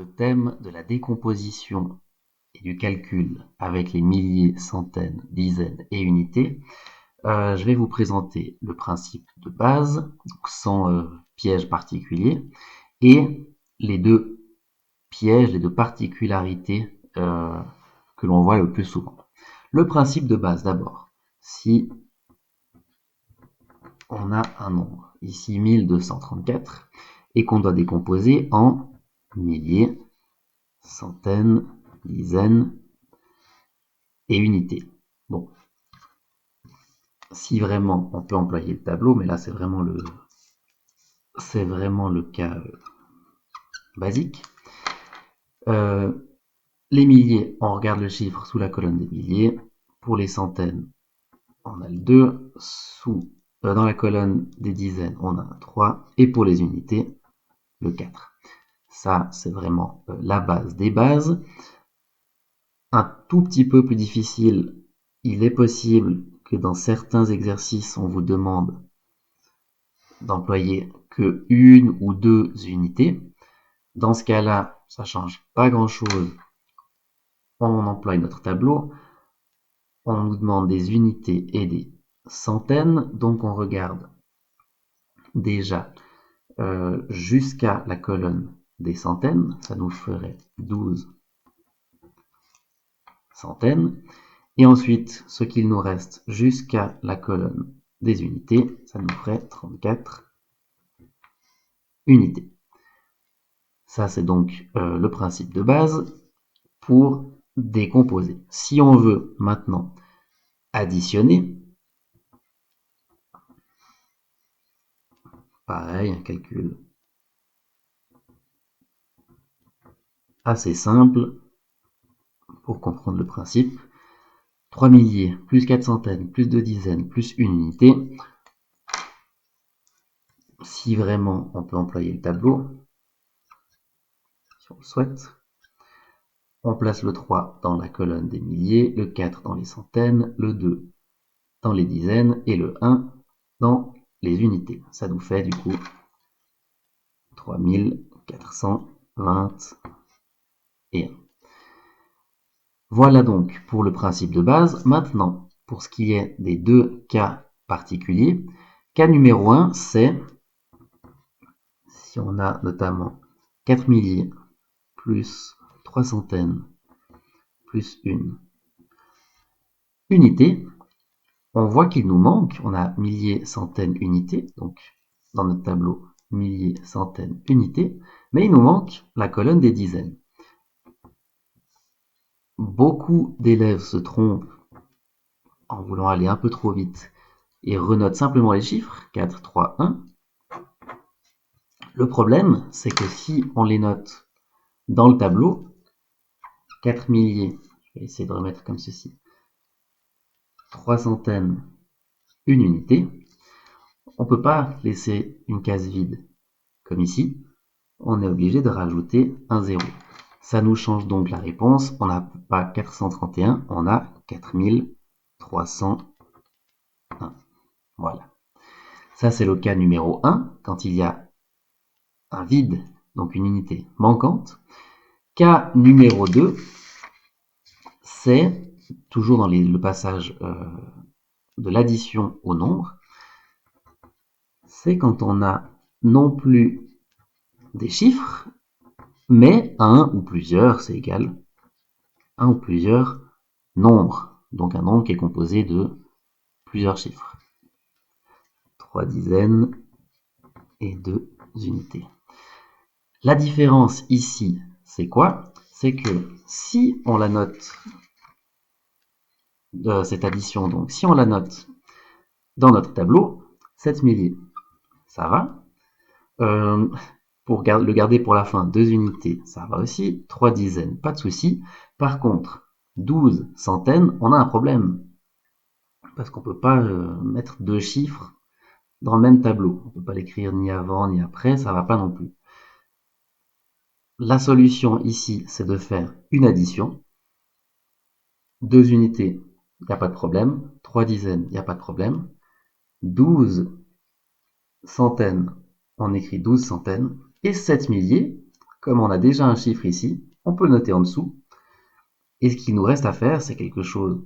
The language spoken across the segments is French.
le thème de la décomposition et du calcul avec les milliers, centaines, dizaines et unités, je vais vous présenter le principe de base, donc sans piège particulier, et les deux pièges, les deux particularités que l'on voit le plus souvent. Le principe de base d'abord. Si on a un nombre, ici 1234, et qu'on doit décomposer en milliers, centaines, dizaines et unités. Bon, si vraiment on peut employer le tableau, mais là c'est vraiment le cas basique. Les milliers, on regarde le chiffre sous la colonne des milliers. Pour les centaines, on a le 2. Dans la colonne des dizaines, on a un 3. Et pour les unités, le 4. Ça, c'est vraiment la base des bases. Un tout petit peu plus difficile, il est possible que dans certains exercices, on vous demande d'employer que une ou deux unités. Dans ce cas-là, ça change pas grand-chose. On emploie notre tableau. On nous demande des unités et des centaines. Donc, on regarde déjà jusqu'à la colonne des centaines. Ça nous ferait 12 centaines. Et ensuite, ce qu'il nous reste jusqu'à la colonne des unités, ça nous ferait 34 unités. Ça, c'est donc le principe de base pour décomposer. Si on veut maintenant additionner, pareil, un calcul assez simple pour comprendre le principe. 3 milliers, plus 4 centaines, plus 2 dizaines, plus une unité. Si vraiment on peut employer le tableau, si on le souhaite, on place le 3 dans la colonne des milliers, le 4 dans les centaines, le 2 dans les dizaines et le 1 dans les unités. Ça nous fait du coup 3421. Voilà donc pour le principe de base. Maintenant, pour ce qui est des deux cas particuliers, cas numéro 1, c'est si on a notamment 4 milliers plus 3 centaines plus une unité, on voit qu'il nous manque, on a milliers, centaines, unités, donc dans notre tableau, milliers, centaines, unités, mais il nous manque la colonne des dizaines. Beaucoup d'élèves se trompent en voulant aller un peu trop vite et renotent simplement les chiffres, 4, 3, 1. Le problème, c'est que si on les note dans le tableau, 4 milliers, je vais essayer de remettre comme ceci, 3 centaines, une unité, on ne peut pas laisser une case vide, comme ici, on est obligé de rajouter un 0. Ça nous change donc la réponse, on n'a pas 431, on a 4301. Voilà. Ça, c'est le cas numéro 1, quand il y a un vide, donc une unité manquante. Cas numéro 2, c'est toujours dans le passage de l'addition au nombre, c'est quand on a non plus des chiffres, mais un ou plusieurs, c'est égal, un ou plusieurs nombres, donc un nombre qui est composé de plusieurs chiffres. 3 dizaines et 2 unités. La différence ici, c'est quoi? C'est que si on la note, cette addition, donc si on la note dans notre tableau, 7 milliers, ça va. Pour le garder pour la fin, 2 unités, ça va aussi. 3 dizaines, pas de souci. Par contre, 12 centaines, on a un problème. Parce qu'on ne peut pas mettre deux chiffres dans le même tableau. On ne peut pas l'écrire ni avant ni après, ça ne va pas non plus. La solution ici, c'est de faire une addition. 2 unités, il n'y a pas de problème. 3 dizaines, il n'y a pas de problème. 12 centaines, on écrit 12 centaines. Et 7 milliers, comme on a déjà un chiffre ici, on peut le noter en dessous. Et ce qu'il nous reste à faire, c'est quelque chose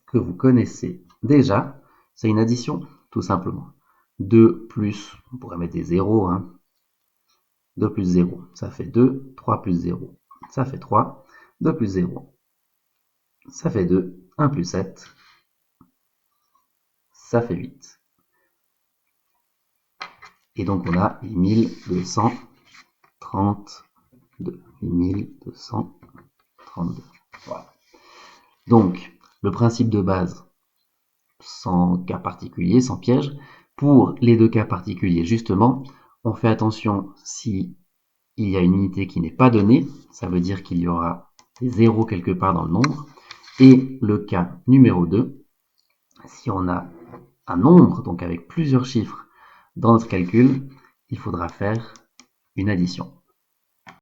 que vous connaissez déjà, c'est une addition, tout simplement. 2 plus, on pourrait mettre des zéros, hein. 2 plus 0, ça fait 2, 3 plus 0, ça fait 3, 2 plus 0, ça fait 2, 1 plus 7, ça fait 8. Et donc on a 8232. 8232. Voilà. Donc, le principe de base, sans cas particulier, sans piège, pour les deux cas particuliers, justement, on fait attention si il y a une unité qui n'est pas donnée, ça veut dire qu'il y aura des zéros quelque part dans le nombre. Et le cas numéro 2, si on a un nombre, donc avec plusieurs chiffres dans notre calcul, il faudra faire une addition.